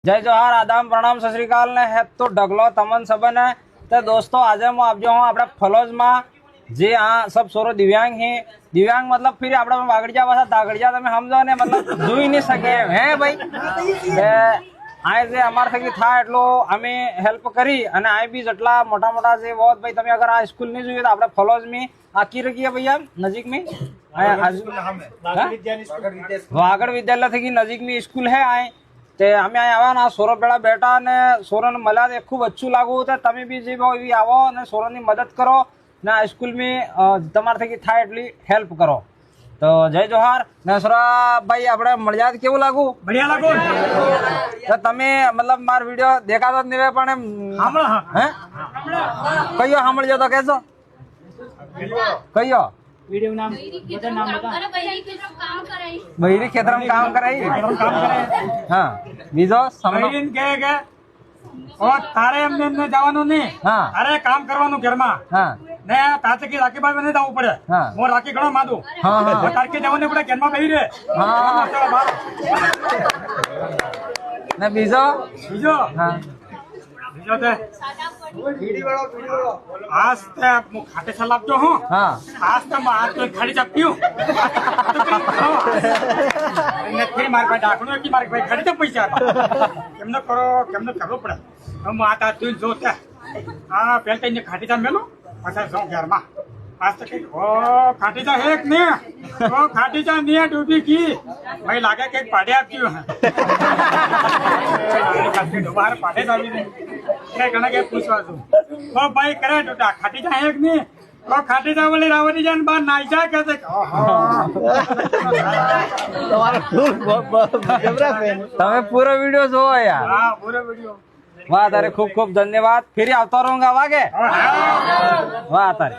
जय जोहार आदाम प्रणाम सत श्रीकाल ने है तो ढगलो तमन सबन है तो दोस्तों आज हम आप जो हूँ अपने फलोज में जे हाँ सब सोरो दिव्यांग हैं दिव्यांग मतलब फिर अपने वागड़िया पासा दागड़िया तमे समझो ने मतलब જોઈ नहीं सके हैं भाई आए जे अमार थकी था एटलो अमे हेल्प करी अने आए भी जटला मोटा मोटा जे बहुत भाई तमे अगर आ स्कूल नहीं જોઈએ तो આપણે ફલોજ में आकी रखी भैया नजीक में वागड़ विद्यालय थकी नजीक में स्कूल है आए ते अमे आया आवा ना सोरो पेड़ा बेटा ने सोरो ने मला दे खूब अच्छू लागू तो तमे भी जे एवी आवो ने सोरो ની मदद करो ना स्कूल में તમાર थकी था એટલી हेल्प करो तो जय जोहार ने सोरा भाई આપણે મળ્યા કેવું લાગુ बढ़िया लागो तो तमे मतलब मार वीडियो देखा तो नहीं पण हैं कयो સાંભળજો તો કહેજો कयो वीडियो नाम बता नाम बता बहिरी खेतर में काम कराई हाँ बीजो बहिरीन कहे के और तारे एમને ને જવાનું નહીં हाँ તારે કામ કરવાનું ઘરમાં हाँ ને તાતકી રાખી બાઈ મને જવું પડે हाँ હું રાખી ઘણો માદું हाँ हाँ તારકે જવાનું પડે ઘરમાં બેહી રે हाँ ચલો બાર ने बीजो બીજો हाँ બીજો તે आज ते હું ખાટે સલાપજો હું हाँ आज तो मैं आज तो खाली चप्पू નથી માર પાસે ડાકણો કે માર પાસે ખાલી તો પૈસા કેમનો કરવો પડે હું આ તા તું જોતા આ પેલ તઈને ખાટી તા મેલો પાછા જો ઘરમાં आज तक ओ खाटी ता है ने ओ खाटी ता ने डूबी की भाई लागे के पाड़े आप्યું है खाटी दोबारा पाड़े जावी ने के कना के पूछवा दो ओ भाई करे टोटा खाटी ता है ने ओ खाटी ता वाली रावरी जान बार नाइजा कहते તમારો ખૂબ જબરા ફેન તમે પૂરો વિડિયો જોવો યાર हां पूरा वीडियो वाह तारे खूब खूब धन्यवाद फिर आवता रहूंगा वागे वाह तारे